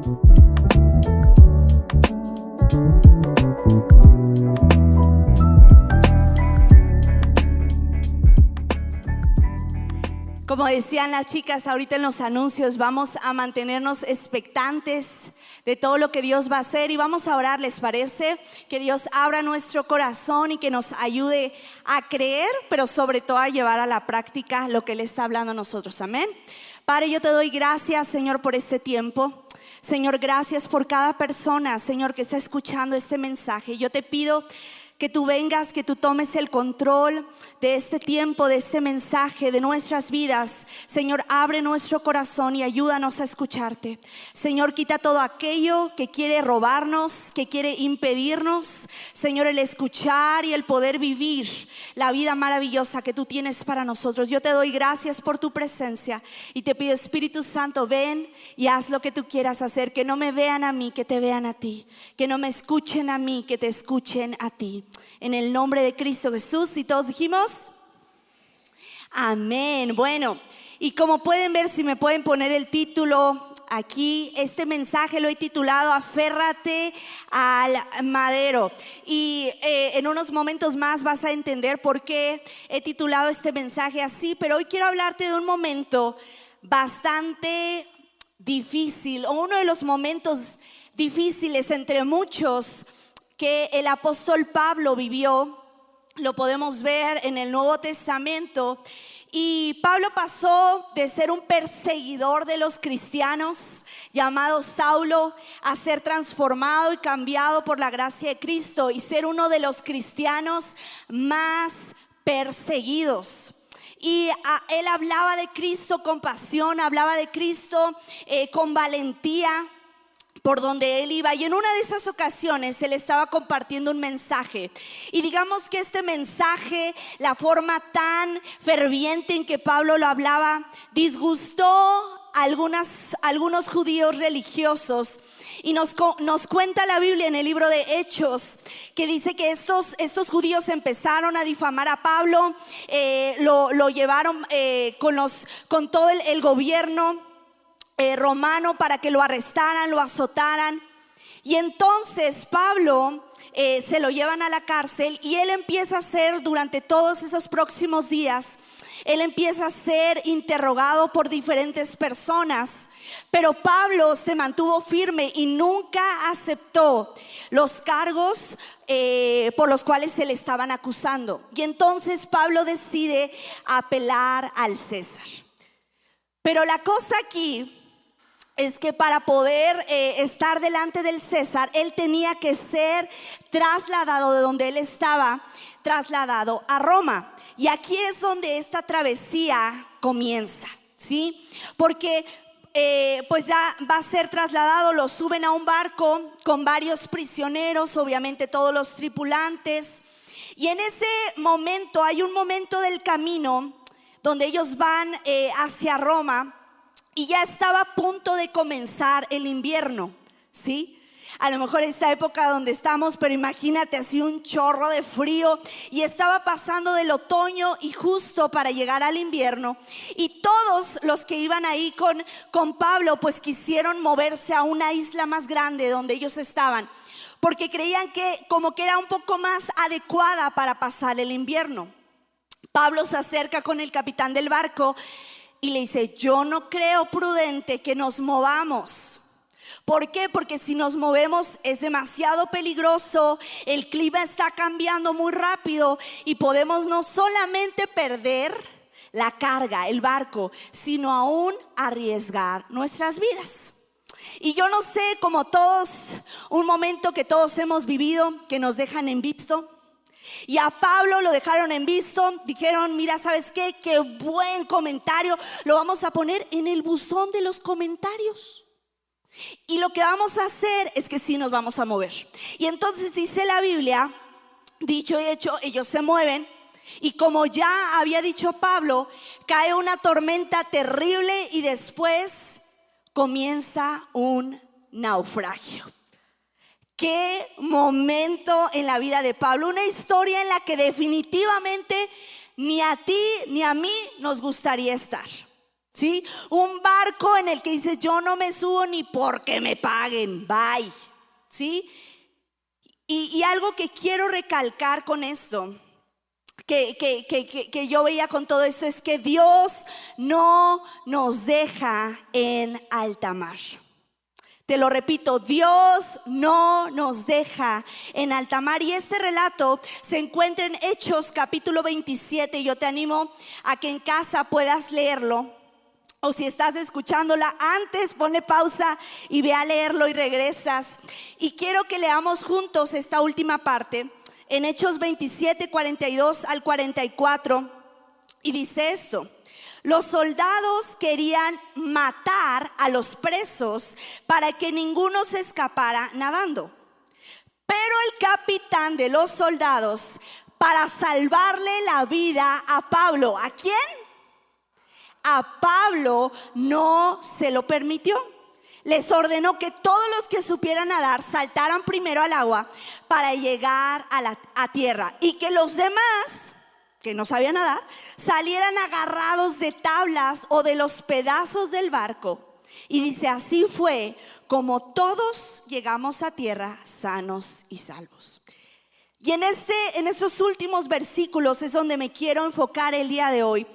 Como decían las chicas ahorita en los anuncios, vamos a mantenernos expectantes de todo lo que Dios va a hacer y vamos a orar, ¿les parece? Que Dios abra nuestro corazón y que nos ayude a creer, pero sobre todo a llevar a la práctica lo que Él está hablando a nosotros, amén. Padre, yo te doy gracias, Señor, por este tiempo. Señor, gracias por cada persona, Señor, que está escuchando este mensaje. Yo te pido que tú vengas, que tú tomes el control de este tiempo, de este mensaje, de nuestras vidas. Señor, abre nuestro corazón y ayúdanos a escucharte. Señor, quita todo aquello que quiere robarnos, que quiere impedirnos, Señor, el escuchar y el poder vivir la vida maravillosa que tú tienes para nosotros. Yo te doy gracias por tu presencia y te pido, Espíritu Santo, ven y haz lo que tú quieras hacer. Que no me vean a mí, que te vean a ti. Que no me escuchen a mí, que te escuchen a ti. En el nombre de Cristo Jesús. Y todos dijimos amén. Bueno, y como pueden ver, si me pueden poner el título aquí, este mensaje lo he titulado Aférrate al madero. Y en unos momentos más vas a entender por qué he titulado este mensaje así. Pero hoy quiero hablarte de un momento bastante difícil, o uno de los momentos difíciles entre muchos que el apóstol Pablo vivió. Lo podemos ver en el Nuevo Testamento. Y Pablo pasó de ser un perseguidor de los cristianos llamado Saulo a ser transformado y cambiado por la gracia de Cristo y ser uno de los cristianos más perseguidos. Y él hablaba de Cristo con pasión, hablaba de Cristo con valentía por donde él iba. Y en una de esas ocasiones él estaba compartiendo un mensaje. Y digamos que este mensaje, la forma tan ferviente en que Pablo lo hablaba, disgustó a algunos judíos religiosos. Y nos cuenta la Biblia en el libro de Hechos que dice que estos judíos empezaron a difamar a Pablo, lo llevaron con todo el gobierno romano para que lo arrestaran, lo azotaran. Y entonces Pablo se lo llevan a la cárcel y él empieza a ser, durante todos esos próximos días, él empieza a ser interrogado por diferentes personas. Pero Pablo se mantuvo firme y nunca aceptó los cargos por los cuales se le estaban acusando. Y entonces Pablo decide apelar al César. Pero la cosa aquí es que para poder estar delante del César, él tenía que ser trasladado de donde él estaba, trasladado a Roma. Y aquí es donde esta travesía comienza, ¿sí? Porque pues ya va a ser trasladado, lo suben a un barco con varios prisioneros, obviamente todos los tripulantes. Y en ese momento, hay un momento del camino donde ellos van hacia Roma. Y ya estaba a punto de comenzar el invierno, ¿sí? A lo mejor esta época donde estamos, pero imagínate así un chorro de frío. Y estaba pasando del otoño y justo para llegar al invierno. Y todos los que iban ahí con Pablo, pues quisieron moverse a una isla más grande donde ellos estaban, porque creían que como que era un poco más adecuada para pasar el invierno. Pablo se acerca con el capitán del barco y le dice: yo no creo prudente que nos movamos. ¿Por qué? Porque si nos movemos es demasiado peligroso, el clima está cambiando muy rápido y podemos no solamente perder la carga, el barco, sino aún arriesgar nuestras vidas. Y yo no sé, como todos, un momento que todos hemos vivido, que nos dejan en visto. Y a Pablo lo dejaron en visto. Dijeron: mira, ¿sabes qué? Qué buen comentario, lo vamos a poner en el buzón de los comentarios. Y lo que vamos a hacer es que sí nos vamos a mover. Y entonces dice la Biblia, dicho y hecho, ellos se mueven. Y como ya había dicho Pablo, cae una tormenta terrible y después comienza un naufragio. Qué momento en la vida de Pablo, una historia en la que definitivamente ni a ti ni a mí nos gustaría estar. ¿sí? Un barco en el que dice, yo no me subo ni porque me paguen, bye, ¿sí? Y algo que quiero recalcar con esto, que yo veía con todo esto, es que Dios no nos deja en alta mar. Te lo repito, Dios no nos deja en alta mar. Y este relato se encuentra en Hechos capítulo 27. Yo te animo a que en casa puedas leerlo. O si estás escuchándola antes, ponle pausa y ve a leerlo y regresas. Y quiero que leamos juntos esta última parte en Hechos 27, 42 al 44. Y dice esto: los soldados querían matar a los presos para que ninguno se escapara nadando. Pero el capitán de los soldados, para salvarle la vida a Pablo, ¿a quién? A Pablo no se lo permitió. Les ordenó que todos los que supieran nadar saltaran primero al agua para llegar a tierra, y que los demás, que no sabían nadar, salieran agarrados de tablas o de los pedazos del barco. Y dice, así fue como todos llegamos a tierra sanos y salvos. Y en estos últimos versículos es donde me quiero enfocar el día de hoy,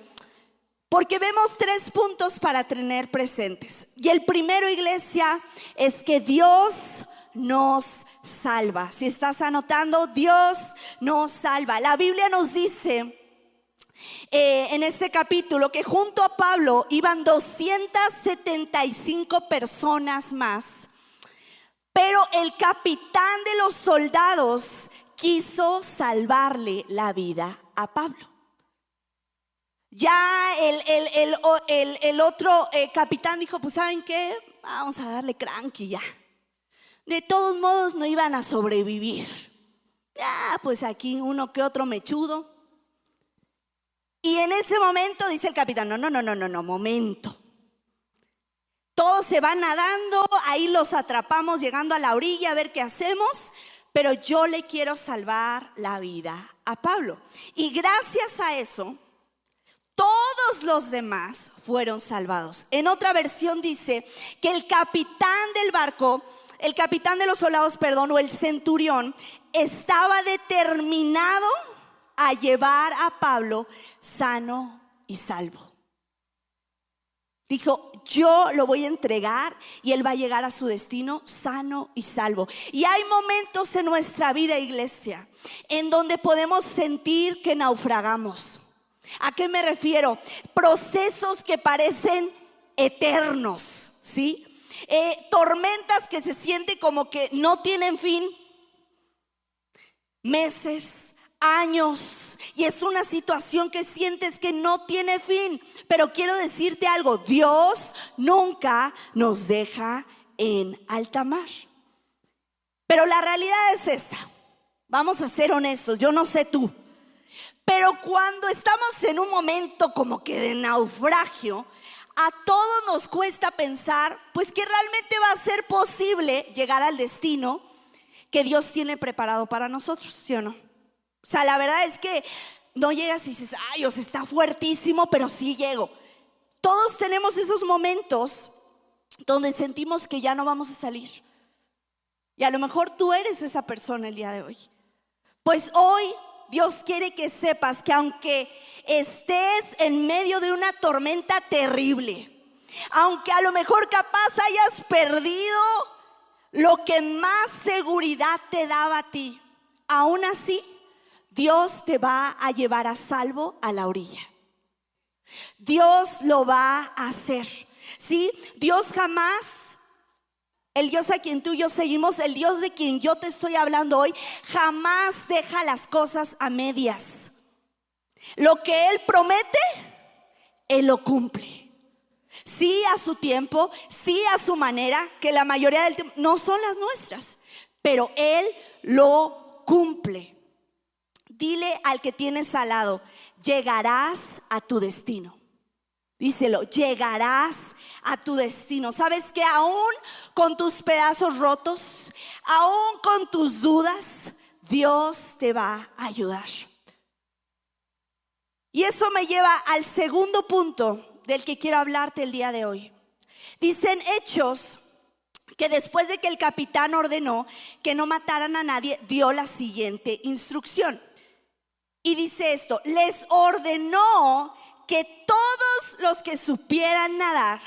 porque vemos 3 puntos para tener presentes. Y el primero, iglesia, es que Dios nos salva. Si estás anotando, Dios nos salva. La Biblia nos dice en este capítulo que junto a Pablo iban 275 personas más, pero el capitán de los soldados quiso salvarle la vida a Pablo. Ya el otro capitán dijo, pues ¿saben qué? Vamos a darle cranky ya. De todos modos no iban a sobrevivir. Ya, pues aquí uno que otro mechudo. Y en ese momento dice el capitán, no, momento. Todos se van nadando, ahí los atrapamos llegando a la orilla a ver qué hacemos, pero yo le quiero salvar la vida a Pablo. Y gracias a eso, todos los demás fueron salvados. En otra versión dice que el capitán del barco, el capitán de los soldados, o el centurión, estaba determinado a llevar a Pablo sano y salvo. Dijo, yo lo voy a entregar y él va a llegar a su destino sano y salvo. Y hay momentos en nuestra vida, iglesia, en donde podemos sentir que naufragamos. ¿A qué me refiero? Procesos que parecen eternos, ¿sí? Tormentas que se sienten como que no tienen fin. Meses, años, y es una situación que sientes que no tiene fin. Pero quiero decirte algo, Dios nunca nos deja en alta mar. Pero la realidad es esta, vamos a ser honestos, yo no sé tú, pero cuando estamos en un momento como que de naufragio, a todos nos cuesta pensar pues que realmente va a ser posible llegar al destino que Dios tiene preparado para nosotros, ¿sí o no? O sea, la verdad es que no llegas y dices, ay, o sea, está fuertísimo, pero sí llego. Todos tenemos esos momentos donde sentimos que ya no vamos a salir. Y a lo mejor tú eres esa persona el día de hoy. Pues hoy Dios quiere que sepas que aunque estés en medio de una tormenta terrible, aunque a lo mejor capaz hayas perdido lo que más seguridad te daba a ti, aún así Dios te va a llevar a salvo a la orilla. Dios lo va a hacer, ¿sí? Dios jamás, el Dios a quien tú y yo seguimos, el Dios de quien yo te estoy hablando hoy, jamás deja las cosas a medias. Lo que Él promete, Él lo cumple. Sí a su tiempo, sí a su manera, que la mayoría del tiempo no son las nuestras, pero Él lo cumple. Dile al que tienes al lado, llegarás a tu destino. Díselo, llegarás a tu destino. ¿Sabes que aún con tus pedazos rotos, aún con tus dudas, Dios te va a ayudar? Y eso me lleva al segundo punto del que quiero hablarte el día de hoy. Dicen Hechos que después de que el capitán ordenó que no mataran a nadie, dio la siguiente instrucción. Y dice esto: les ordenó que todos los que supieran nadar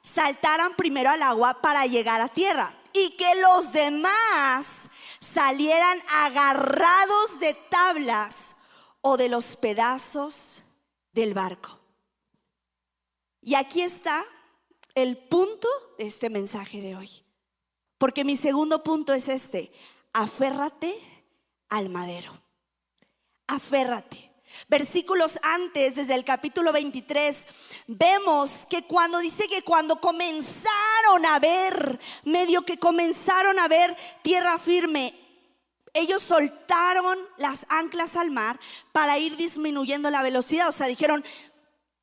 saltaran primero al agua para llegar a tierra, y que los demás salieran agarrados de tablas o de los pedazos del barco. Y aquí está el punto de este mensaje de hoy, porque mi segundo punto es este: aférrate al madero. Aférrate. Versículos antes, desde el capítulo 23, vemos que cuando dice que cuando comenzaron a ver, medio que comenzaron a ver tierra firme, ellos soltaron las anclas al mar para ir disminuyendo la velocidad. O sea, dijeron: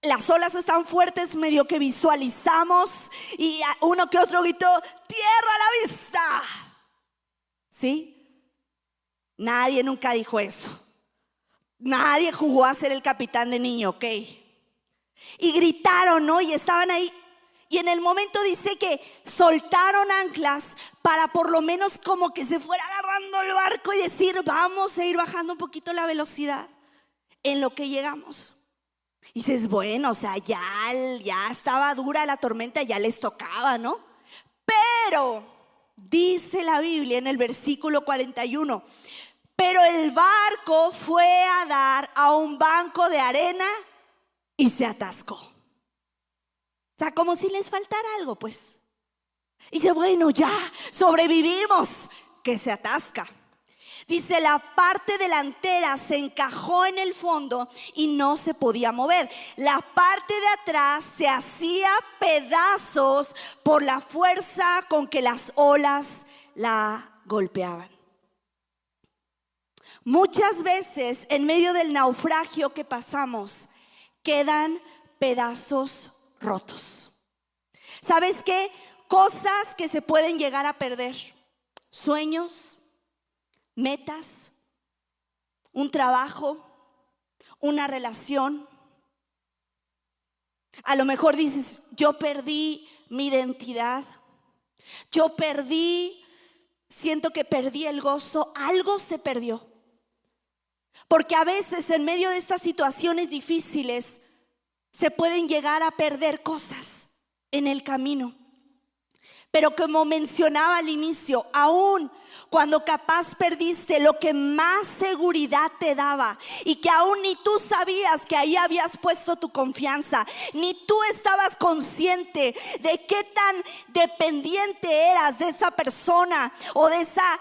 las olas están fuertes, medio que visualizamos, y uno que otro gritó: tierra a la vista. ¿Sí? Nadie nunca dijo eso. Nadie jugó a ser el capitán de niño, ¿ok? Y gritaron, ¿no? Y estaban ahí. Y en el momento dice que soltaron anclas para por lo menos como que se fuera agarrando el barco y decir: vamos a ir bajando un poquito la velocidad en lo que llegamos. Y dices: bueno, o sea, ya estaba dura la tormenta, ya les tocaba, ¿no? Pero dice la Biblia en el versículo 41: pero el barco fue a dar a un banco de arena y se atascó. O sea, como si les faltara algo, pues. Y dice: bueno, ya sobrevivimos. Que se atasca. Dice: la parte delantera se encajó en el fondo y no se podía mover. La parte de atrás se hacía pedazos por la fuerza con que las olas la golpeaban. Muchas veces en medio del naufragio que pasamos quedan pedazos rotos. ¿Sabes qué? Cosas que se pueden llegar a perder: sueños, metas, un trabajo, una relación. A lo mejor dices: yo perdí mi identidad, siento que perdí el gozo. Algo se perdió. Porque a veces en medio de estas situaciones difíciles se pueden llegar a perder cosas en el camino. Pero como mencionaba al inicio, aún cuando capaz perdiste lo que más seguridad te daba, y que aún ni tú sabías que ahí habías puesto tu confianza, ni tú estabas consciente de qué tan dependiente eras de esa persona o de esa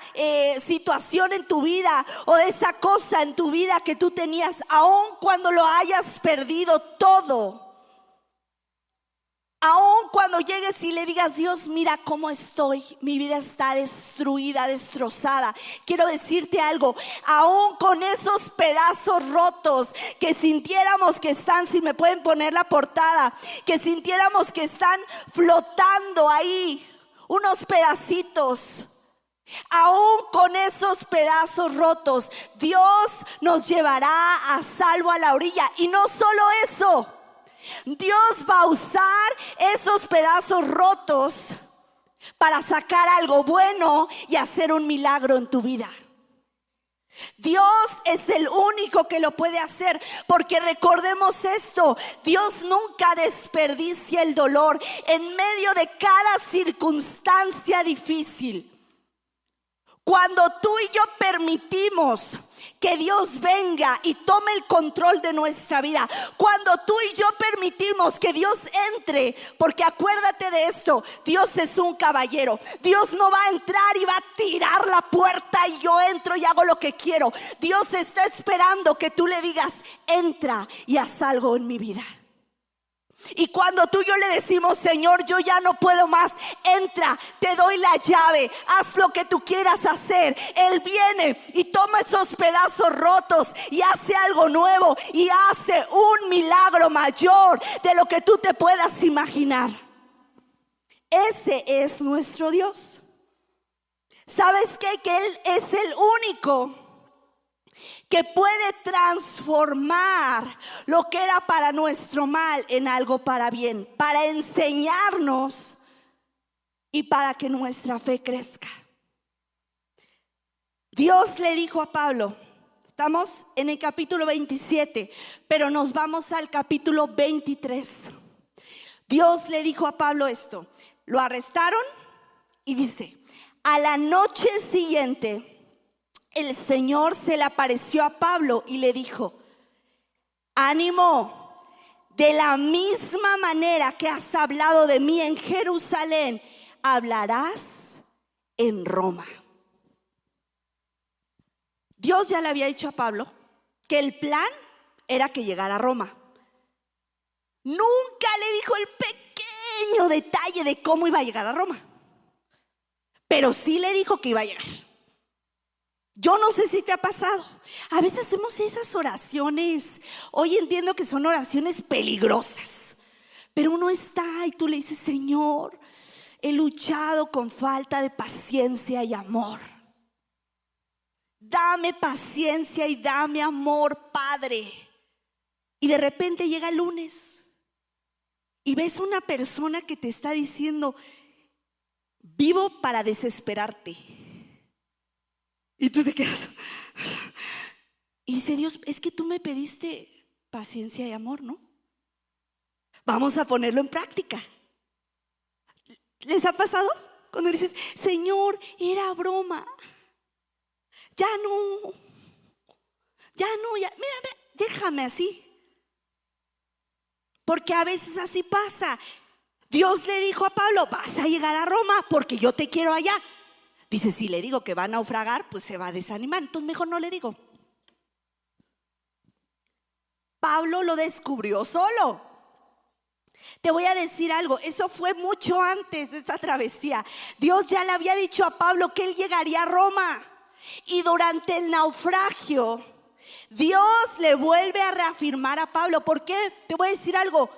situación en tu vida o de esa cosa en tu vida que tú tenías, aún cuando lo hayas perdido todo. Aún cuando llegues y le digas: Dios, mira cómo estoy, mi vida está destruida, destrozada. Quiero decirte algo: aún con esos pedazos rotos que sintiéramos que están, si me pueden poner la portada, que sintiéramos que están flotando ahí, unos pedacitos, aún con esos pedazos rotos, Dios nos llevará a salvo a la orilla. Y no solo eso, Dios va a usar esos pedazos rotos para sacar algo bueno y hacer un milagro en tu vida. Dios es el único que lo puede hacer, porque recordemos esto: Dios nunca desperdicia el dolor en medio de cada circunstancia difícil. Cuando tú y yo permitimos que Dios venga y tome el control de nuestra vida, cuando tú y yo permitimos que Dios entre, porque acuérdate de esto: Dios es un caballero. Dios no va a entrar y va a tirar la puerta y yo entro y hago lo que quiero. Dios está esperando que tú le digas: entra y haz algo en mi vida. Y cuando tú y yo le decimos: Señor, yo ya no puedo más, entra, te doy la llave, haz lo que tú quieras hacer. Él viene y toma esos pedazos rotos y hace algo nuevo, y hace un milagro mayor de lo que tú te puedas imaginar. Ese es nuestro Dios. ¿Sabes qué? Que Él es el único que puede transformar lo que era para nuestro mal en algo para bien, para enseñarnos y para que nuestra fe crezca. Dios le dijo a Pablo, estamos en el capítulo 27, pero nos vamos al capítulo 23. Dios le dijo a Pablo esto, lo arrestaron y dice, a la noche siguiente el Señor se le apareció a Pablo y le dijo, ánimo, de la misma manera que has hablado de mí en Jerusalén, hablarás en Roma. Dios ya le había dicho a Pablo que el plan era que llegara a Roma. Nunca le dijo el pequeño detalle de cómo iba a llegar a Roma, pero sí le dijo que iba a llegar. Yo no sé si te ha pasado. A veces hacemos esas oraciones. Hoy entiendo que son oraciones peligrosas, pero uno está y tú le dices, Señor, he luchado con falta de paciencia y amor. Dame paciencia y dame amor, Padre. Y de repente llega el lunes y ves una persona que te está diciendo, vivo para desesperarte. Y tú te quedas. Y dice Dios, es que tú me pediste paciencia y amor, ¿no? Vamos a ponerlo en práctica. ¿Les ha pasado? Cuando dices, Señor, era broma. Ya no, mírame, déjame así. Porque a veces así pasa. Dios le dijo a Pablo, vas a llegar a Roma porque yo te quiero allá. Dice, si le digo que va a naufragar, pues se va a desanimar. Entonces mejor no le digo. Pablo lo descubrió solo. Te voy a decir algo, eso fue mucho antes de esta travesía. Dios ya le había dicho a Pablo que él llegaría a Roma. Y durante el naufragio, Dios le vuelve a reafirmar a Pablo. ¿Por qué? Te voy a decir algo.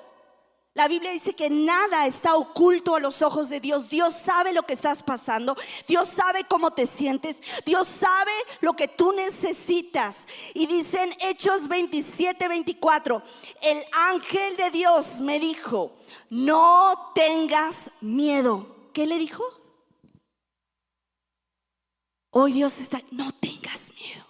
La Biblia dice que nada está oculto a los ojos de Dios. Dios sabe lo que estás pasando. Dios sabe cómo te sientes. Dios sabe lo que tú necesitas. Y dice en Hechos 27:24, el ángel de Dios me dijo, no tengas miedo. ¿Qué le dijo? Hoy Dios está, no tengas miedo.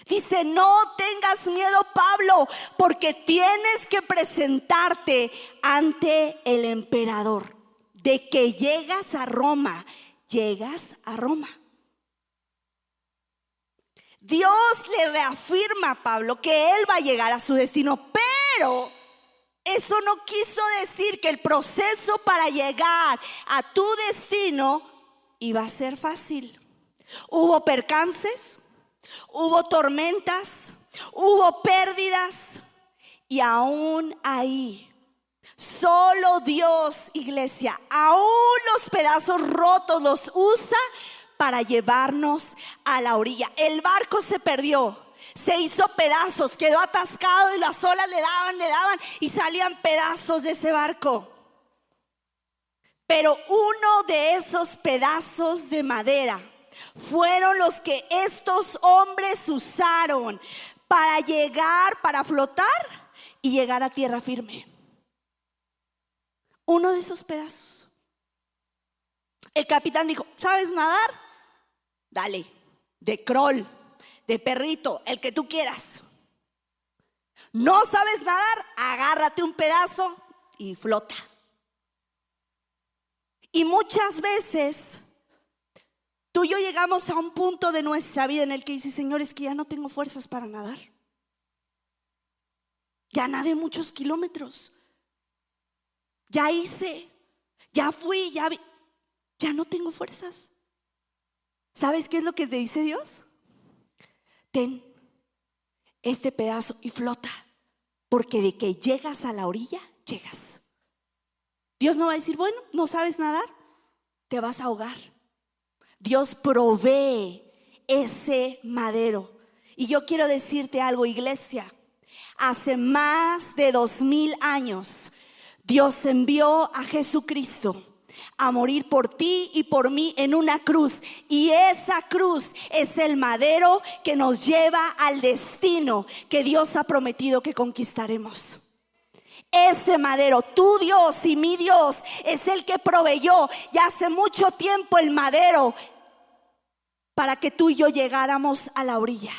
Dice, no tengas miedo, Pablo, porque tienes que presentarte ante el emperador. De que llegas a Roma, llegas a Roma. Dios le reafirma a Pablo que él va a llegar a su destino, pero eso no quiso decir que el proceso para llegar a tu destino iba a ser fácil. Hubo percances, hubo tormentas, hubo pérdidas, y aún ahí, solo Dios, iglesia, aún los pedazos rotos los usa para llevarnos a la orilla. El barco se perdió, se hizo pedazos, quedó atascado y las olas le daban y salían pedazos de ese barco. Pero uno de esos pedazos de madera fueron los que estos hombres usaron para llegar, para flotar y llegar a tierra firme. Uno de esos pedazos. El capitán dijo, ¿sabes nadar? Dale, de crawl, de perrito, el que tú quieras. ¿No sabes nadar? Agárrate un pedazo y flota. Y muchas veces tú y yo llegamos a un punto de nuestra vida en el que dices, Señor, es que ya no tengo fuerzas para nadar. Ya nadé muchos kilómetros. Ya hice, ya fui, ya vi. Ya no tengo fuerzas. ¿Sabes qué es lo que te dice Dios? Ten este pedazo y flota, porque de que llegas a la orilla, llegas. Dios no va a decir, bueno, no sabes nadar, te vas a ahogar. Dios provee ese madero. Y yo quiero decirte algo, iglesia. Hace más de 2000 años Dios envió a Jesucristo a morir por ti y por mí en una cruz. Y esa cruz es el madero que nos lleva al destino que Dios ha prometido que conquistaremos. Ese madero, tu Dios y mi Dios, es el que proveyó ya hace mucho tiempo el madero para que tú y yo llegáramos a la orilla.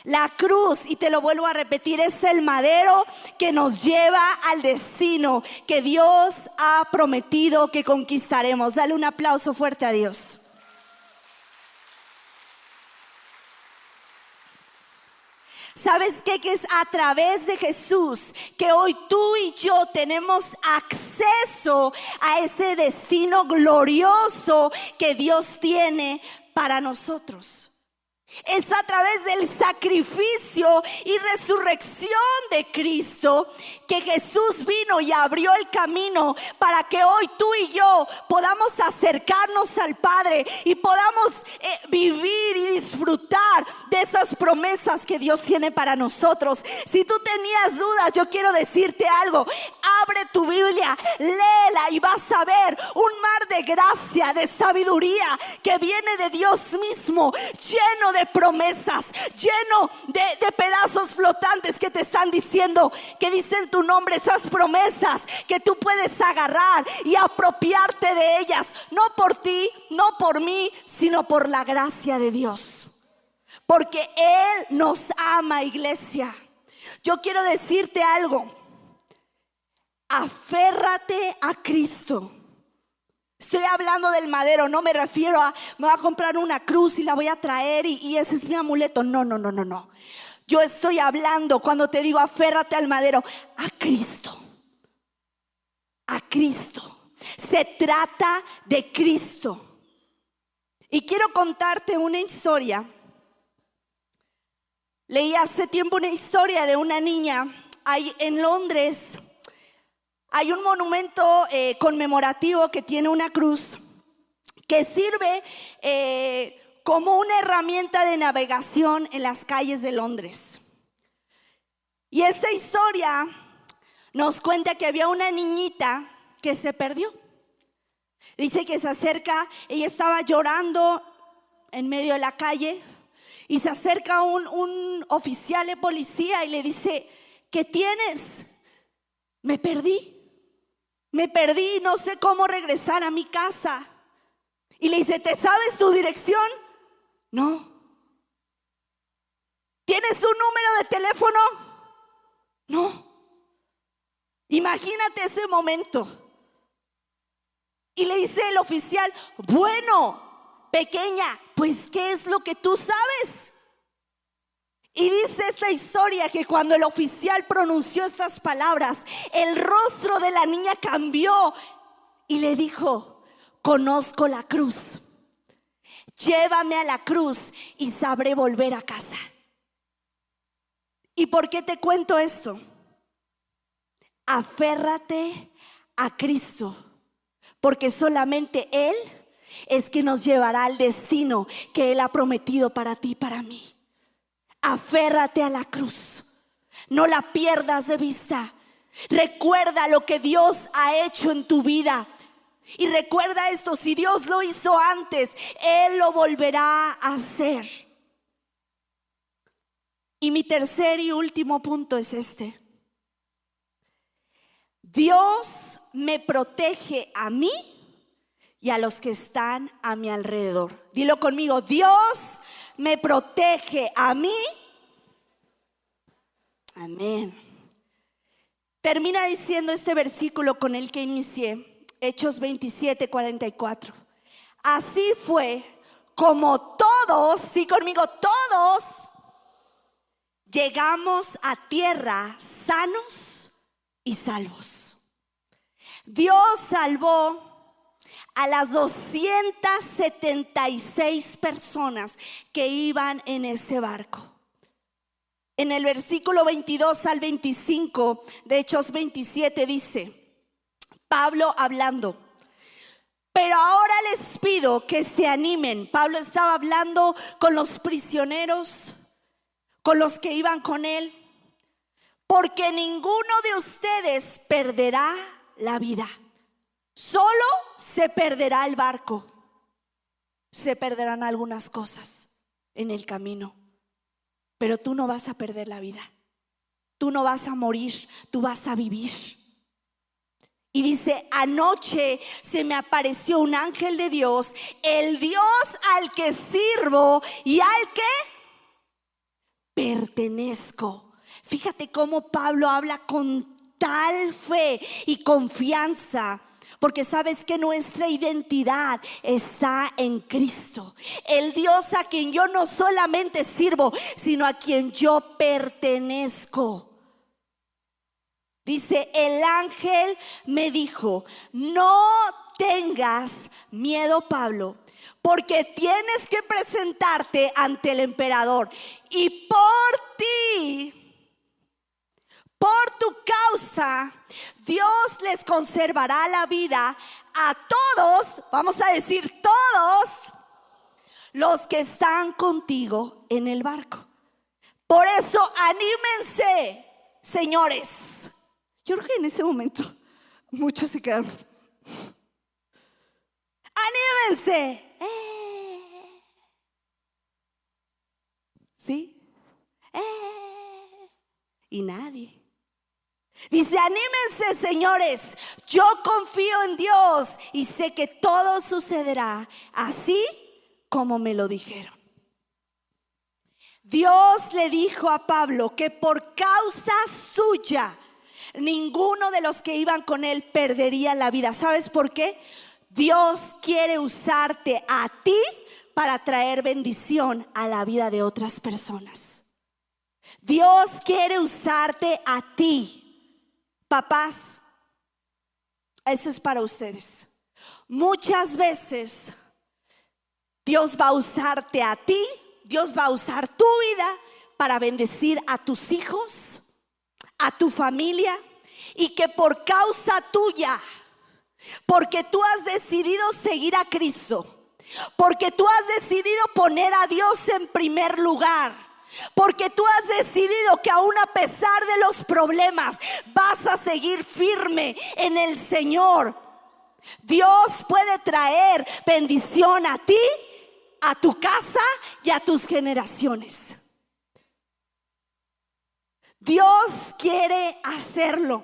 La cruz, y te lo vuelvo a repetir, es el madero que nos lleva al destino que Dios ha prometido que conquistaremos. Dale un aplauso fuerte a Dios. ¿Sabes qué? Que es a través de Jesús que hoy tú y yo tenemos acceso a ese destino glorioso que Dios tiene para nosotros. Es a través del sacrificio y resurrección de Cristo que Jesús vino y abrió el camino para que hoy tú y yo podamos acercarnos al Padre y podamos vivir y disfrutar de esas promesas que Dios tiene para nosotros. Si tú tenías dudas, yo quiero decirte algo. Abre tu Biblia, léela y vas a ver un mar de gracia, de sabiduría que viene de Dios mismo, lleno de promesas, lleno de pedazos flotantes que te están diciendo, que dicen tu nombre, esas promesas que tú puedes agarrar y apropiarte de ellas, no por ti, no por mí, sino por la gracia de Dios, porque Él nos ama, iglesia. Yo quiero decirte algo: aférrate a Cristo. Estoy hablando del madero, no me refiero a me voy a comprar una cruz y la voy a traer y ese es mi amuleto. No. Yo estoy hablando, cuando te digo aférrate al madero, a Cristo. A Cristo. Se trata de Cristo. Y quiero contarte una historia. Leí hace tiempo una historia de una niña ahí en Londres. Hay un monumento conmemorativo que tiene una cruz que sirve como una herramienta de navegación en las calles de Londres. Y esta historia nos cuenta que había una niñita que se perdió. Dice que se acerca, ella estaba llorando en medio de la calle y se acerca un oficial de policía y le dice: ¿qué tienes? Me perdí, no sé cómo regresar a mi casa. Y le dice: ¿te sabes tu dirección? No. ¿Tienes un número de teléfono? No. Imagínate ese momento. Y le dice el oficial: bueno, pequeña, pues ¿qué es lo que tú sabes? Y dice esta historia que cuando el oficial pronunció estas palabras, el rostro de la niña cambió y le dijo: conozco la cruz, llévame a la cruz y sabré volver a casa. ¿Y por qué te cuento esto? Aférrate a Cristo, porque solamente Él es quien nos llevará al destino que Él ha prometido para ti y para mí. Aférrate a la cruz, no la pierdas de vista. Recuerda lo que Dios ha hecho en tu vida. Y recuerda esto: si Dios lo hizo antes, Él lo volverá a hacer. Y mi tercer y último punto es este: Dios me protege a mí y a los que están a mi alrededor. Dilo conmigo: Dios me protege a mí. Amén. Termina diciendo este versículo con el que inicié, Hechos 27:44. Así fue como todos, sí conmigo, todos llegamos a tierra sanos y salvos. Dios salvó a las 276 personas que iban en ese barco. En el versículo 22 al 25 de Hechos 27 dice Pablo hablando: pero ahora les pido que se animen. Pablo estaba hablando con los prisioneros, con los que iban con él, porque ninguno de ustedes perderá la vida. Solo se perderá el barco, se perderán algunas cosas en el camino, pero tú no vas a perder la vida, tú no vas a morir, tú vas a vivir. Y dice: anoche se me apareció un ángel de Dios, el Dios al que sirvo y al que pertenezco. Fíjate cómo Pablo habla con tal fe y confianza, porque sabes que nuestra identidad está en Cristo, el Dios a quien yo no solamente sirvo, sino a quien yo pertenezco. Dice: el ángel me dijo: no tengas miedo, Pablo, porque tienes que presentarte ante el emperador, y por ti, por tu causa, Dios les conservará la vida a todos, vamos a decir todos, los que están contigo en el barco. Por eso anímense, señores. Yo creo que en ese momento muchos se quedaron. Anímense. ¿Sí? Y nadie. Dice: anímense, señores, yo confío en Dios y sé que todo sucederá así como me lo dijeron. Dios le dijo a Pablo que por causa suya ninguno de los que iban con él perdería la vida. ¿Sabes por qué? Dios quiere usarte a ti para traer bendición a la vida de otras personas. Dios quiere usarte a ti. Papás, eso es para ustedes. Muchas veces Dios va a usarte a ti, Dios va a usar tu vida para bendecir a tus hijos, a tu familia, y que por causa tuya, porque tú has decidido seguir a Cristo, porque tú has decidido poner a Dios en primer lugar, porque tú has decidido que aún a pesar de los problemas vas a seguir firme en el Señor, Dios puede traer bendición a ti, a tu casa y a tus generaciones. Dios quiere hacerlo.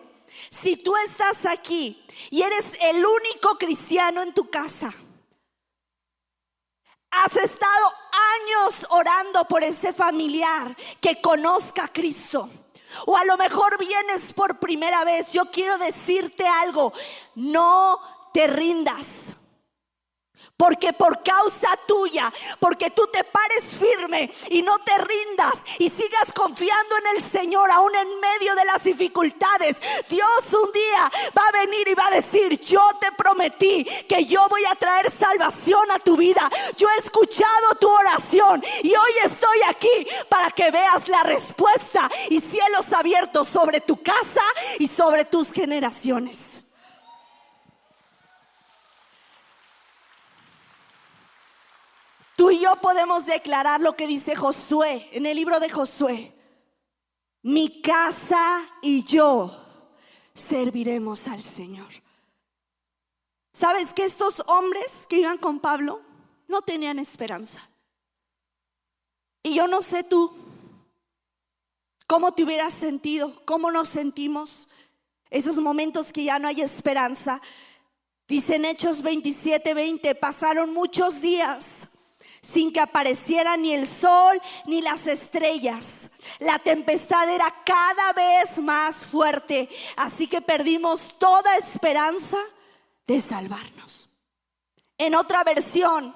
Si tú estás aquí y eres el único cristiano en tu casa, has estado años orando por ese familiar que conozca a Cristo, o a lo mejor vienes por primera vez, yo quiero decirte algo: no te rindas. Porque por causa tuya, porque tú te pares firme y no te rindas y sigas confiando en el Señor aún en medio de las dificultades, Dios un día va a venir y va a decir: yo te prometí que yo voy a traer salvación a tu vida. Yo he escuchado tu oración y hoy estoy aquí para que veas la respuesta y cielos abiertos sobre tu casa y sobre tus generaciones. Tú y yo podemos declarar lo que dice Josué en el libro de Josué: mi casa y yo serviremos al Señor. ¿Sabes que estos hombres que iban con Pablo no tenían esperanza? Y yo no sé tú cómo te hubieras sentido, cómo nos sentimos esos momentos que ya no hay esperanza. Dice en Hechos 27:20: pasaron muchos días sin que apareciera ni el sol ni las estrellas. La tempestad era cada vez más fuerte, así que perdimos toda esperanza de salvarnos. En otra versión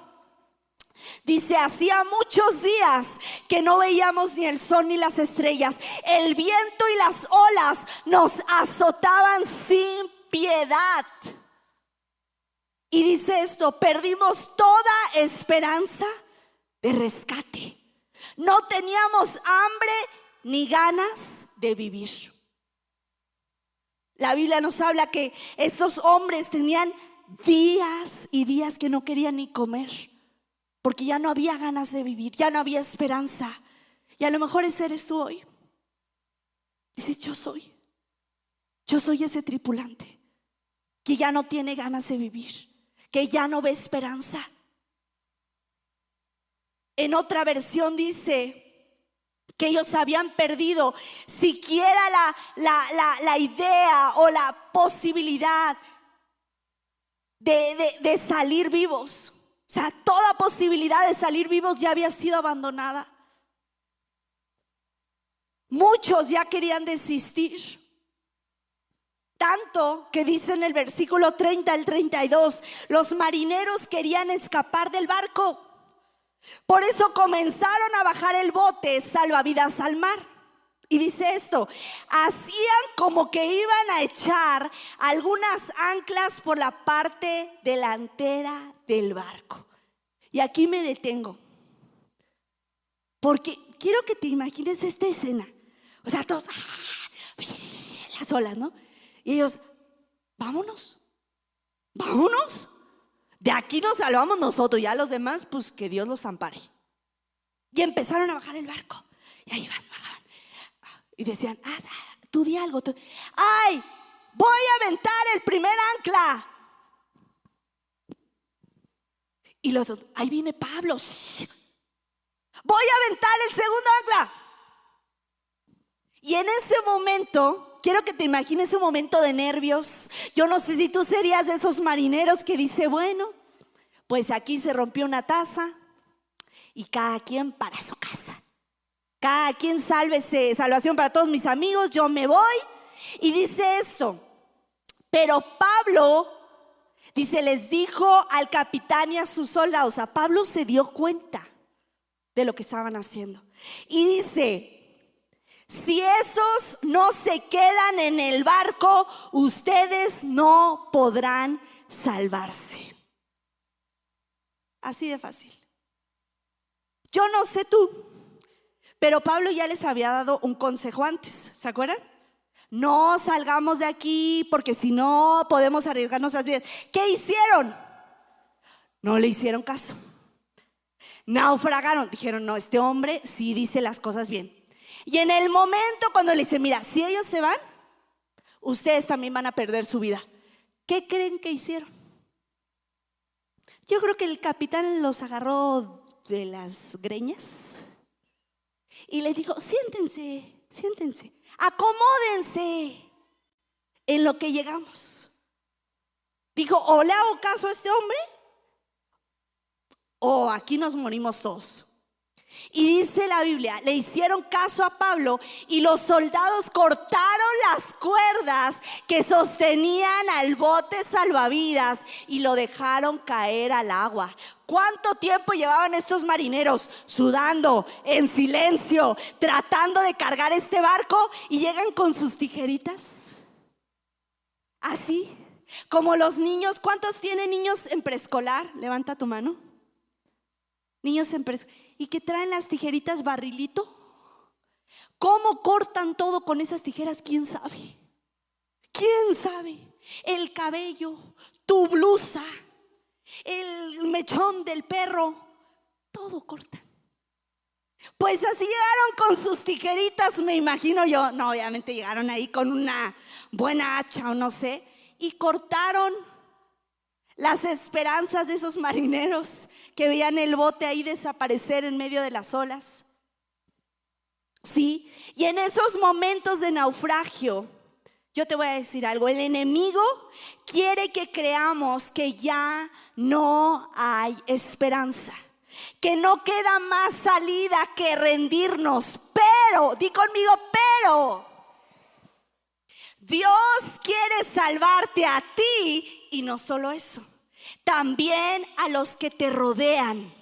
dice: hacía muchos días que no veíamos ni el sol ni las estrellas. El viento y las olas nos azotaban sin piedad. Y dice esto: perdimos toda esperanza de rescate. No teníamos hambre ni ganas de vivir. La Biblia nos habla que estos hombres tenían días y días que no querían ni comer, porque ya no había ganas de vivir, ya no había esperanza. Y a lo mejor ese eres tú hoy. Dices: yo soy ese tripulante que ya no tiene ganas de vivir, que ya no ve esperanza. En otra versión dice que ellos habían perdido siquiera la idea o la posibilidad de salir vivos. O sea, toda posibilidad de salir vivos ya había sido abandonada. Muchos ya querían desistir. Tanto que dice en el versículo 30 al 32, los marineros querían escapar del barco. Por eso comenzaron a bajar el bote salvavidas al mar. Y dice esto: hacían como que iban a echar algunas anclas por la parte delantera del barco. Y aquí me detengo, porque quiero que te imagines esta escena. O sea, todos, las olas, ¿no? Y ellos, vámonos. De aquí nos salvamos nosotros, ya los demás, pues que Dios los ampare. Y empezaron a bajar el barco. Y ahí bajaban. Y decían, tú di algo. ¡Ay! Voy a aventar el primer ancla. Y los otros, ahí viene Pablo. Voy a aventar el segundo ancla. Y en ese momento, quiero que te imagines un momento de nervios. Yo no sé si tú serías de esos marineros que dice, bueno, pues aquí se rompió una taza y cada quien para su casa. Cada quien sálvese, salvación para todos mis amigos, yo me voy. Y dice esto: pero Pablo, dice, les dijo al capitán y a sus soldados. O sea, Pablo se dio cuenta de lo que estaban haciendo. Y dice: si esos no se quedan en el barco, ustedes no podrán salvarse. Así de fácil. Yo no sé tú, pero Pablo ya les había dado un consejo antes, ¿se acuerdan? No salgamos de aquí porque si no podemos arriesgar nuestras vidas. ¿Qué hicieron? No le hicieron caso. Naufragaron. Dijeron, no, este hombre sí dice las cosas bien. Y en el momento cuando le dice, mira, si ellos se van, ustedes también van a perder su vida. ¿Qué creen que hicieron? Yo creo que el capitán los agarró de las greñas y les dijo, siéntense, acomódense en lo que llegamos. Dijo, o le hago caso a este hombre o aquí nos morimos todos. Y dice la Biblia, le hicieron caso a Pablo y los soldados cortaron las cuerdas que sostenían al bote salvavidas y lo dejaron caer al agua. ¿Cuánto tiempo llevaban estos marineros sudando, en silencio, tratando de cargar este barco? Y llegan con sus tijeritas, así como los niños. ¿Cuántos tienen niños en preescolar? Levanta tu mano. Niños en preescolar. Y que traen las tijeritas barrilito. ¿Cómo cortan todo con esas tijeras? ¿Quién sabe? ¿Quién sabe? El cabello, tu blusa, el mechón del perro, todo cortan. Pues así llegaron con sus tijeritas, me imagino yo. No, obviamente llegaron ahí con una buena hacha o no sé, y cortaron las esperanzas de esos marineros que veían el bote ahí desaparecer en medio de las olas. Sí, y en esos momentos de naufragio, yo te voy a decir algo, el enemigo quiere que creamos que ya no hay esperanza, que no queda más salida que rendirnos. Pero, di conmigo, pero Dios quiere salvarte a ti y no solo eso, también a los que te rodean,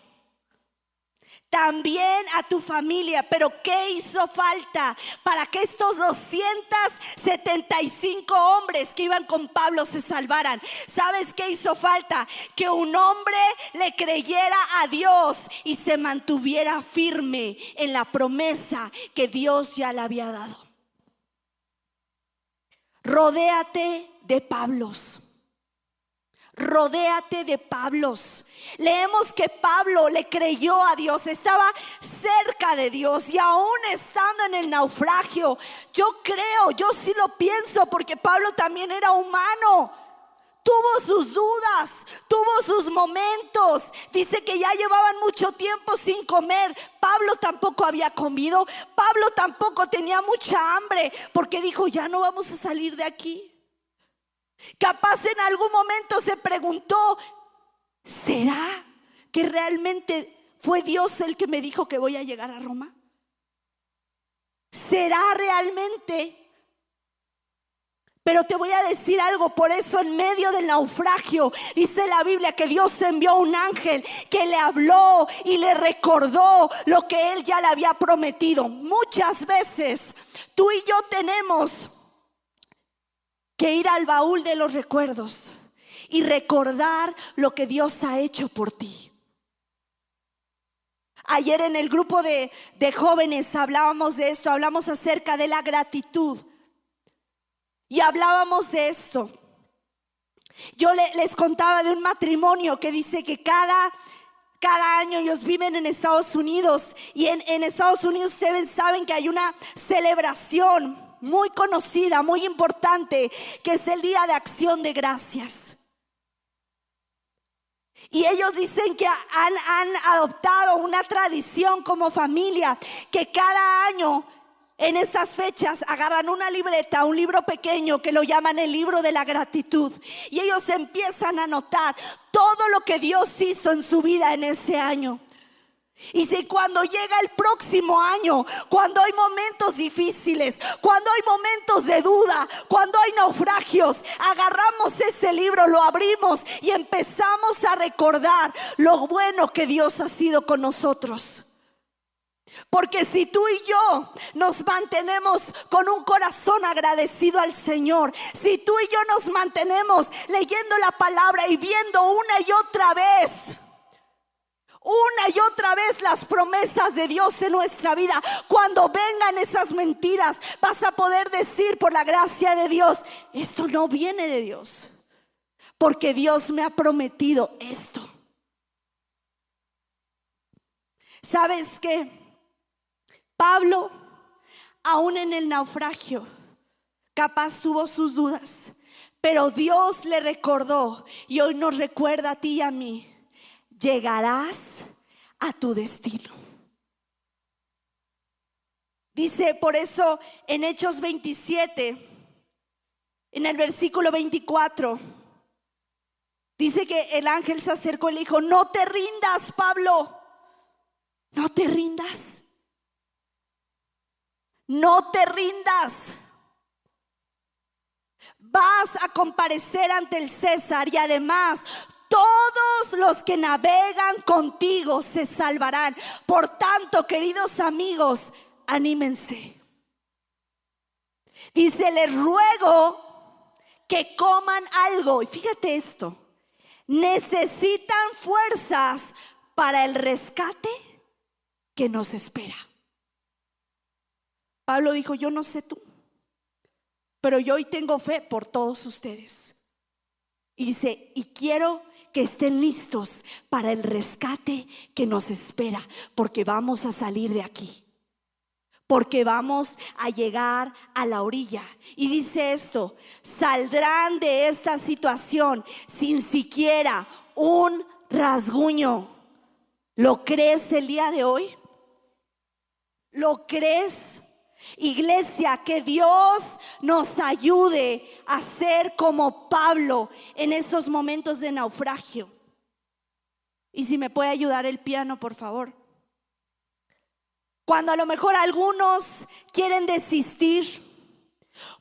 también a tu familia. Pero ¿qué hizo falta para que estos 275 hombres que iban con Pablo se salvaran? ¿Sabes qué hizo falta? Que un hombre le creyera a Dios y se mantuviera firme en la promesa que Dios ya le había dado. Rodéate de Pablos. Rodéate de Pablos. Leemos que Pablo le creyó a Dios, estaba cerca de Dios y aún estando en el naufragio, yo creo, yo sí lo pienso, porque Pablo también era humano. tuvo sus dudas, tuvo sus momentos. Dice que ya llevaban mucho tiempo sin comer. Pablo tampoco había comido. Pablo tampoco tenía mucha hambre, porque dijo, ya no vamos a salir de aquí. Capaz en algún momento se preguntó, ¿será que realmente fue Dios el que me dijo que voy a llegar a Roma? ¿Será realmente? Pero te voy a decir algo, por eso en medio del naufragio dice la Biblia que Dios envió un ángel que le habló y le recordó lo que él ya le había prometido. Muchas veces tú y yo tenemos que ir al baúl de los recuerdos y recordar lo que Dios ha hecho por ti. Ayer en el grupo de jóvenes hablábamos de esto, hablamos acerca de la gratitud. Y hablábamos de esto. Yo les contaba de un matrimonio que dice que cada año ellos viven en Estados Unidos. Y en Estados Unidos ustedes saben que hay una celebración muy conocida, muy importante, que es el Día de Acción de Gracias. Y ellos dicen que han adoptado una tradición como familia, que cada año en estas fechas agarran una libreta, un libro pequeño que lo llaman el libro de la gratitud. Y ellos empiezan a anotar todo lo que Dios hizo en su vida en ese año. Y si cuando llega el próximo año, cuando hay momentos difíciles, cuando hay momentos de duda, cuando hay naufragios, agarramos ese libro, lo abrimos y empezamos a recordar lo bueno que Dios ha sido con nosotros. Porque si tú y yo nos mantenemos con un corazón agradecido al Señor, si tú y yo nos mantenemos leyendo la palabra y viendo una y otra vez las promesas de Dios en nuestra vida, cuando vengan esas mentiras, vas a poder decir por la gracia de Dios, esto no viene de Dios, porque Dios me ha prometido esto. ¿Sabes qué? Pablo, aún en el naufragio, capaz tuvo sus dudas, pero Dios le recordó, y hoy nos recuerda a ti y a mí: llegarás a tu destino. Dice por eso en Hechos 27, en el versículo 24, dice que el ángel se acercó y le dijo: no te rindas, Pablo, no te rindas. No te rindas. Vas a comparecer ante el César, y además todos los que navegan contigo se salvarán. Por tanto, queridos amigos, anímense. Dice: les ruego que coman algo. Y fíjate esto: necesitan fuerzas para el rescate que nos espera. Pablo dijo: yo no sé tú, pero yo hoy tengo fe por todos ustedes. Y dice: y quiero que estén listos para el rescate que nos espera, porque vamos a salir de aquí, porque vamos a llegar a la orilla. Y dice esto: saldrán de esta situación sin siquiera un rasguño. ¿Lo crees el día de hoy? ¿Lo crees? Iglesia, que Dios nos ayude a ser como Pablo en esos momentos de naufragio. Y si me puede ayudar el piano, por favor. Cuando a lo mejor algunos quieren desistir,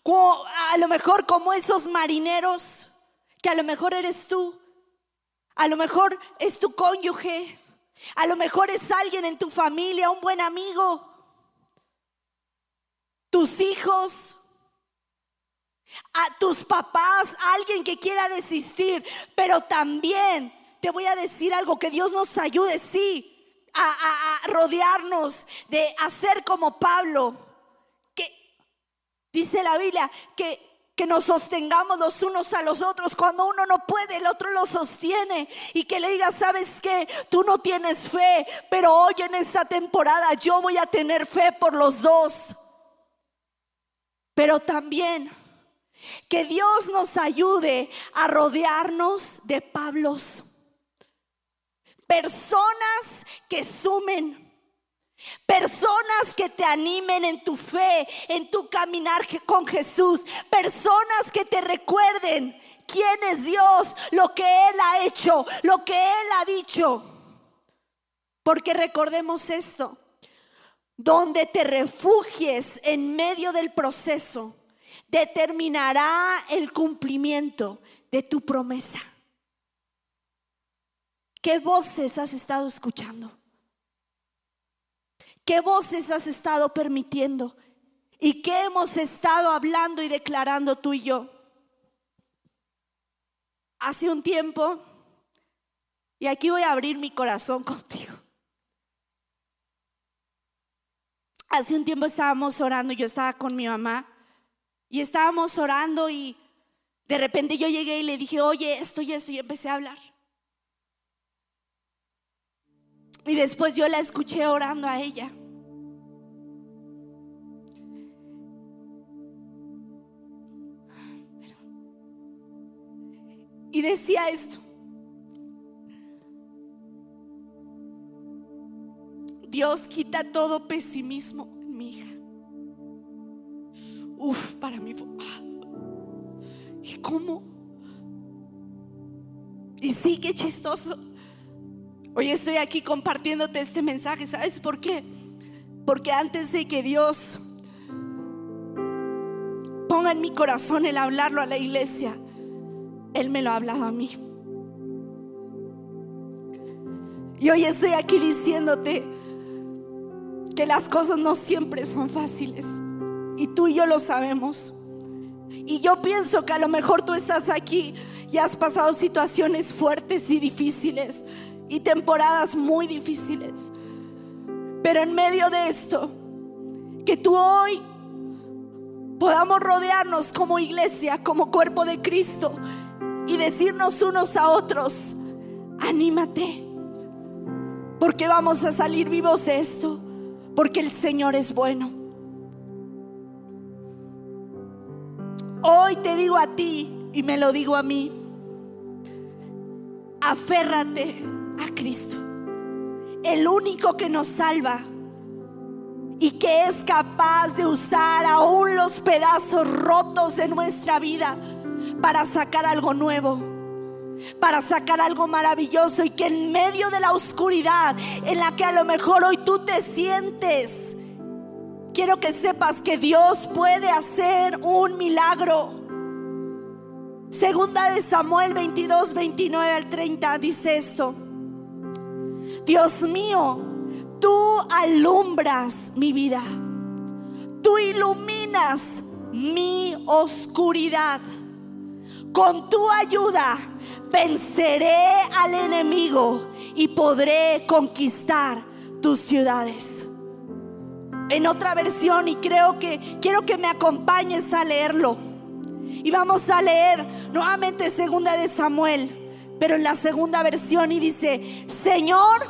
a lo mejor como esos marineros, que a lo mejor eres tú, a lo mejor es tu cónyuge, a lo mejor es alguien en tu familia, un buen amigo, tus hijos, a tus papás, alguien que quiera desistir. Pero también te voy a decir algo: que Dios nos ayude, sí, a rodearnos, de hacer como Pablo, que dice la Biblia que nos sostengamos los unos a los otros. Cuando uno no puede, el otro lo sostiene. Y que le diga: ¿sabes qué? Tú no tienes fe, pero hoy en esta temporada yo voy a tener fe por los dos. Pero también Que Dios nos ayude a rodearnos de Pablos. Personas que sumen. Personas que te animen en tu fe, en tu caminar con Jesús. Personas que te recuerden quién es Dios, lo que Él ha hecho, lo que Él ha dicho. Porque recordemos esto: donde te refugies en medio del proceso, determinará el cumplimiento de tu promesa. ¿Qué voces has estado escuchando? ¿Qué voces has estado permitiendo? ¿Y qué hemos estado hablando y declarando tú y yo? Hace un tiempo, y aquí voy a abrir mi corazón contigo. Hace un tiempo estábamos orando, yo estaba con mi mamá y estábamos orando, y de repente yo llegué y le dije: oye, esto y esto, y empecé a hablar. Y después yo la escuché orando a ella. Y decía esto: Dios, quita todo pesimismo en mi hija. Para mí fue, ¿y cómo? Y sí, qué chistoso. Hoy estoy aquí compartiéndote este mensaje. ¿Sabes por qué? Porque antes de que Dios ponga en mi corazón el hablarlo a la iglesia, Él me lo ha hablado a mí. Y hoy estoy aquí diciéndote que las cosas no siempre son fáciles, y tú y yo lo sabemos. Y yo pienso que a lo mejor tú estás aquí y has pasado situaciones fuertes y difíciles, y temporadas muy difíciles. Pero en medio de esto, que tú hoy podamos rodearnos como iglesia, como cuerpo de Cristo, y decirnos unos a otros: anímate, porque vamos a salir vivos de esto, porque el Señor es bueno. Hoy te digo a ti, y me lo digo a mí: aférrate a Cristo, el único que nos salva y que es capaz de usar aún los pedazos rotos de nuestra vida para sacar algo nuevo, para sacar algo maravilloso. Y que en medio de la oscuridad en la que a lo mejor hoy tú te sientes, quiero que sepas que Dios puede hacer un milagro. Segunda de Samuel 22, 29 al 30 dice esto: Dios mío, tú alumbras mi vida, tú iluminas mi oscuridad. Con tu ayuda venceré al enemigo y podré conquistar tus ciudades. En otra versión, y quiero que me acompañes a leerlo, y vamos a leer nuevamente Segunda de Samuel, pero en la segunda versión, y dice: Señor,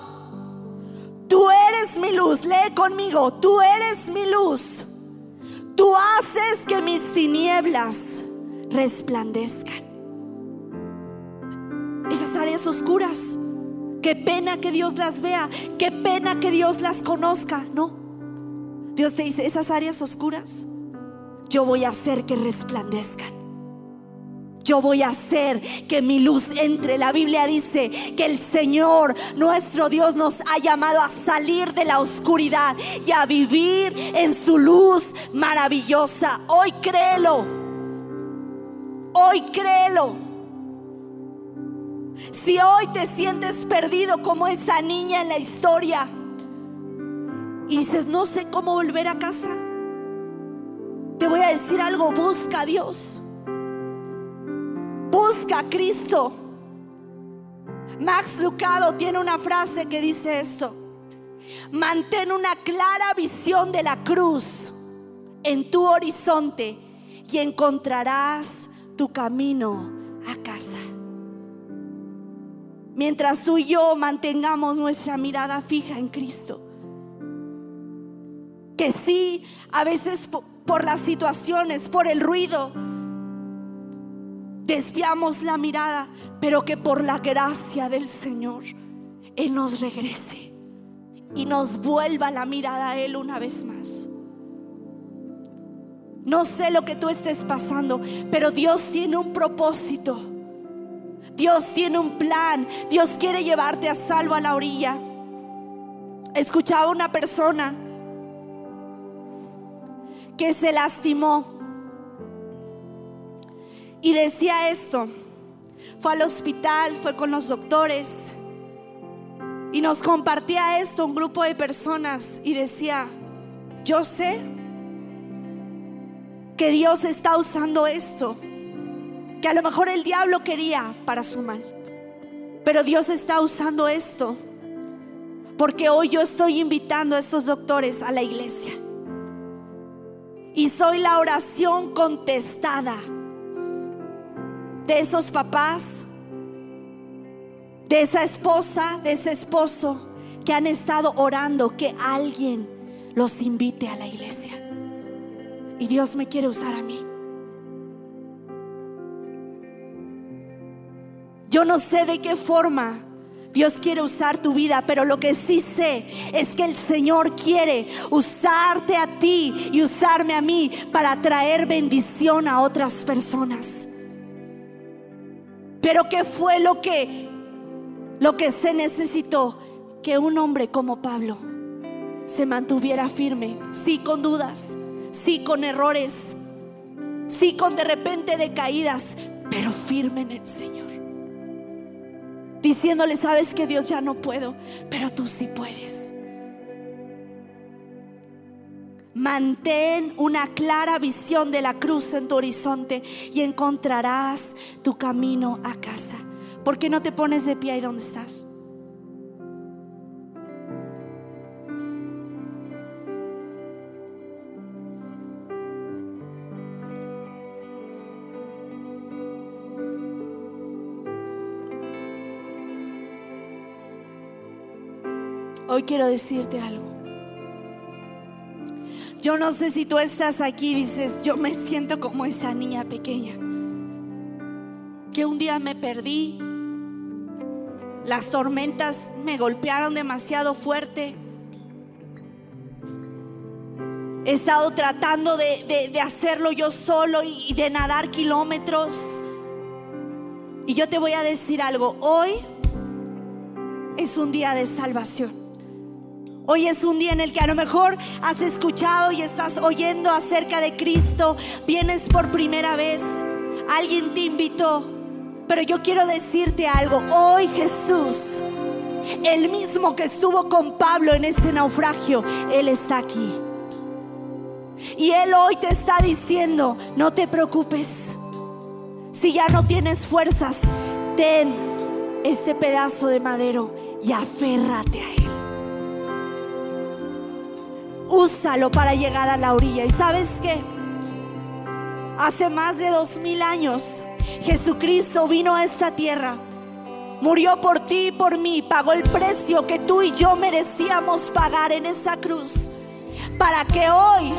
tú eres mi luz. Lee conmigo: tú eres mi luz. Tú haces que mis tinieblas resplandezcan. Esas áreas oscuras, qué pena que Dios las vea, qué pena que Dios las conozca. No, Dios te dice: esas áreas oscuras, yo voy a hacer que resplandezcan. Yo voy a hacer que mi luz entre. La Biblia dice que el Señor, nuestro Dios, nos ha llamado a salir de la oscuridad y a vivir en su luz maravillosa. Hoy créelo. Hoy créelo. Si hoy te sientes perdido como esa niña en la historia y dices: no sé cómo volver a casa, te voy a decir algo: busca a Dios. Busca a Cristo. Max Lucado tiene una frase que dice esto: mantén una clara visión de la cruz en tu horizonte y encontrarás tu camino a casa. Mientras tú y yo mantengamos nuestra mirada fija en Cristo, que sí, a veces por las situaciones, por el ruido, desviamos la mirada, pero que por la gracia del Señor Él nos regrese y nos vuelva la mirada a Él una vez más. No sé lo que tú estés pasando, pero Dios tiene un propósito. Dios tiene un plan. Dios quiere llevarte a salvo a la orilla. Escuchaba una persona que se lastimó y decía esto. Fue al hospital, fue con los doctores y nos compartía esto un grupo de personas y decía: yo sé que Dios está usando esto, que a lo mejor el diablo quería para su mal, pero Dios está usando esto porque hoy yo estoy invitando a estos doctores a la iglesia y soy la oración contestada de esos papás, de esa esposa, de ese esposo que han estado orando que alguien los invite a la iglesia. Y Dios me quiere usar a mí. Yo no sé de qué forma Dios quiere usar tu vida, pero lo que sí sé es que el Señor quiere usarte a ti y usarme a mí para traer bendición a otras personas. Pero ¿qué fue lo que se necesitó? Que un hombre como Pablo se mantuviera firme, sí con dudas, sí con errores, sí con de repente decaídas, pero firme en el Señor, diciéndole: sabes que Dios, ya no puedo, pero tú sí puedes. Mantén una clara visión de la cruz en tu horizonte y encontrarás tu camino a casa. ¿Por qué no te pones de pie ahí donde estás? Hoy quiero decirte algo. Yo no sé si tú estás aquí y dices: yo me siento como esa niña pequeña que un día me perdí, las tormentas me golpearon demasiado fuerte, he estado tratando de hacerlo yo solo y de nadar kilómetros. Y yo te voy a decir algo: hoy es un día de salvación. Hoy es un día en el que a lo mejor has escuchado y estás oyendo acerca de Cristo, vienes por primera vez, alguien te invitó, pero yo quiero decirte algo: hoy Jesús, el mismo que estuvo con Pablo en ese naufragio, Él está aquí. Y Él hoy te está diciendo: no te preocupes, si ya no tienes fuerzas, ten este pedazo de madero y aférrate a Él. Úsalo para llegar a la orilla. ¿Y sabes qué? Hace más de 2000 años Jesucristo vino a esta tierra, murió por ti y por mí, pagó el precio que tú y yo merecíamos pagar en esa cruz, para que hoy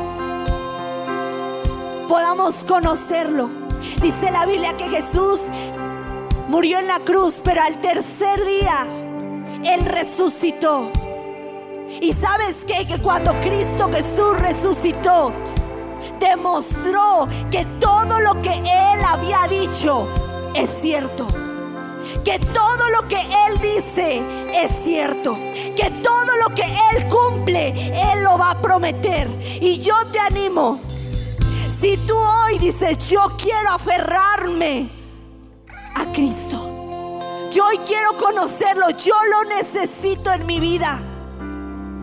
podamos conocerlo. Dice la Biblia que Jesús murió en la cruz, pero al tercer día Él resucitó. Y ¿sabes qué? Que cuando Cristo Jesús resucitó, demostró que todo lo que Él había dicho es cierto, que todo lo que Él dice es cierto, que todo lo que Él cumple, Él lo va a prometer. Y yo te animo, si tú hoy dices: yo quiero aferrarme a Cristo, yo hoy quiero conocerlo, yo lo necesito en mi vida.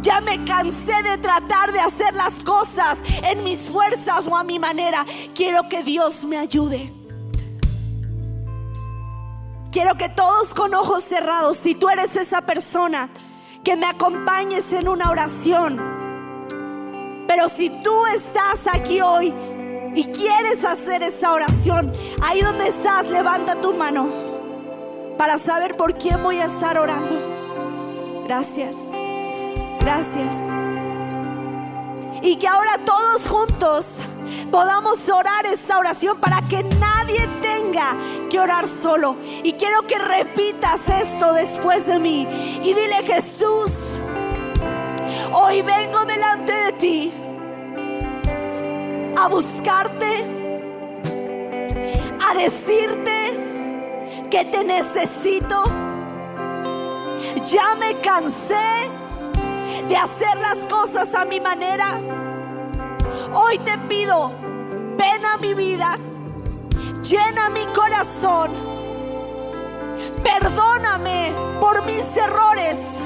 Ya me cansé de tratar de hacer las cosas en mis fuerzas o a mi manera. Quiero que Dios me ayude. Quiero que todos con ojos cerrados, si tú eres esa persona, que me acompañes en una oración. Pero si tú estás aquí hoy y quieres hacer esa oración, ahí donde estás, levanta tu mano para saber por quién voy a estar orando. Gracias. Gracias. Y que ahora todos juntos podamos orar esta oración para que nadie tenga que orar solo. Y quiero que repitas esto después de mí y dile: Jesús, hoy vengo delante de ti a buscarte, a decirte que te necesito. Ya me cansé de hacer las cosas a mi manera. Hoy te pido, ven a mi vida, llena mi corazón, perdóname por mis errores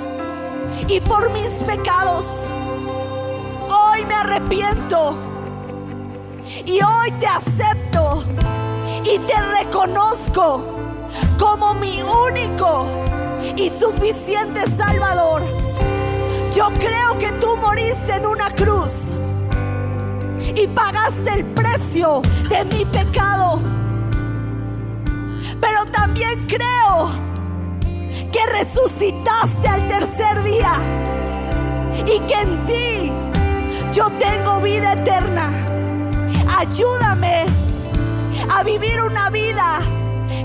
y por mis pecados. Hoy me arrepiento y hoy te acepto y te reconozco como mi único y suficiente Salvador. Yo creo que tú moriste en una cruz y pagaste el precio de mi pecado. Pero también creo que resucitaste al tercer día y que en ti yo tengo vida eterna. Ayúdame a vivir una vida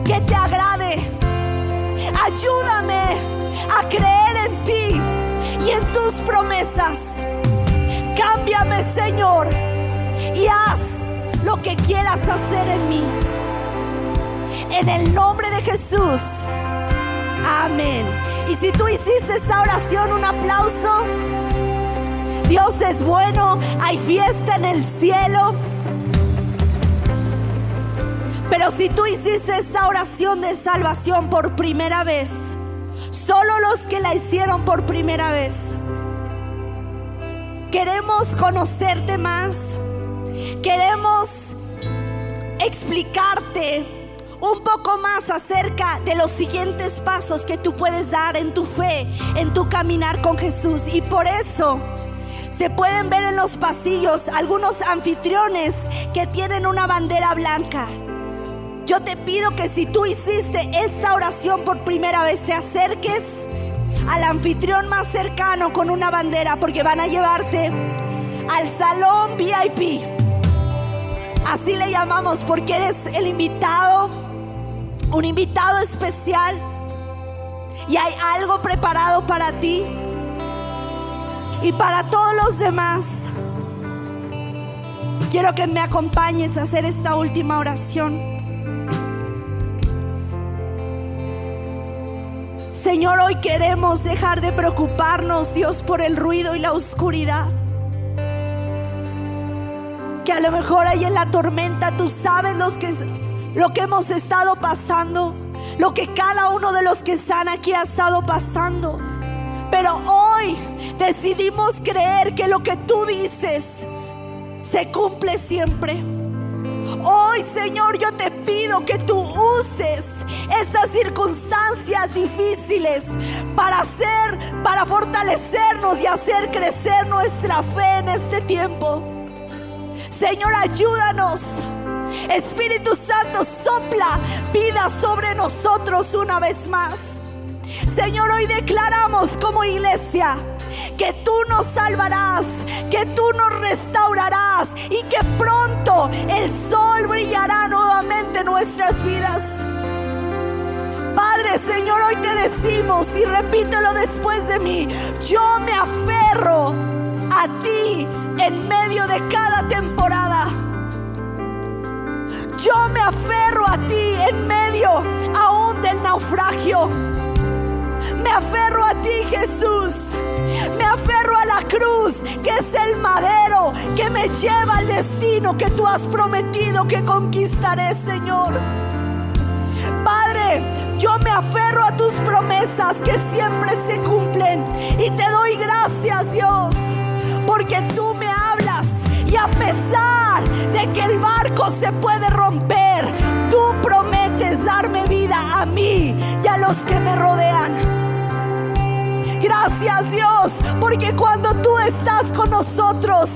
que te agrade. Ayúdame a creer en ti y en tus promesas. Cámbiame, Señor, y haz lo que quieras hacer en mí. En el nombre de Jesús. Amén. Y si tú hiciste esta oración, un aplauso. Dios es bueno, hay fiesta en el cielo. Pero si tú hiciste esta oración de salvación por primera vez, solo los que la hicieron por primera vez, queremos conocerte más. Queremos explicarte un poco más acerca de los siguientes pasos que tú puedes dar en tu fe, en tu caminar con Jesús. Y por eso se pueden ver en los pasillos algunos anfitriones que tienen una bandera blanca. Yo te pido que si tú hiciste esta oración por primera vez, te acerques al anfitrión más cercano con una bandera, porque van a llevarte al salón VIP. Así le llamamos porque eres el invitado, un invitado especial, y hay algo preparado para ti y para todos los demás. Quiero que me acompañes a hacer esta última oración. Señor, hoy queremos dejar de preocuparnos, Dios, por el ruido y la oscuridad. Que a lo mejor ahí en la tormenta tú sabes lo que hemos estado pasando, lo que cada uno de los que están aquí ha estado pasando. Pero hoy decidimos creer que lo que tú dices se cumple siempre. Hoy, Señor, yo te pido que tú uses estas circunstancias difíciles para fortalecernos y hacer crecer nuestra fe en este tiempo. Señor, ayúdanos. Espíritu Santo, sopla vida sobre nosotros una vez más. Señor, hoy declaramos como iglesia que tú nos salvarás, que tú nos restaurarás y que pronto el sol brillará nuevamente en nuestras vidas. Padre, Señor, hoy te decimos, y repítelo después de mí: yo me aferro a ti en medio de cada temporada. Yo me aferro a ti en medio aún del naufragio. Me aferro a ti, Jesús. Me aferro a la cruz, que es el madero que me lleva al destino que tú has prometido que conquistaré, Señor. Padre, yo me aferro a tus promesas que siempre se cumplen. Y te doy gracias, Dios, porque tú me hablas. Y a pesar de que el barco se puede romper, tú prometes darme vida a mí y a los que me rodean. Gracias, Dios, porque cuando tú estás con nosotros,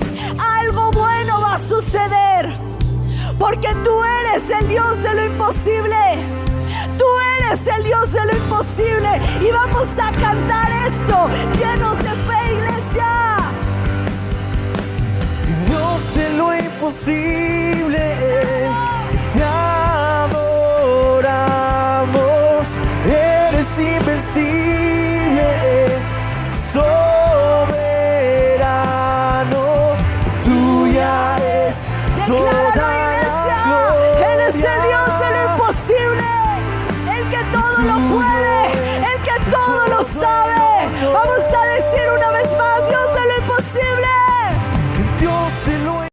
algo bueno va a suceder. Porque tú eres el Dios de lo imposible. Tú eres el Dios de lo imposible. Y vamos a cantar esto llenos de fe, iglesia. imposible. Te adoramos, eres invencible, soberano, tuya es toda la gloria. Él es el Dios de lo imposible, el que todo lo puede, el que todo lo sabe. Vamos a decir una vez más, Dios de lo imposible. Dios de lo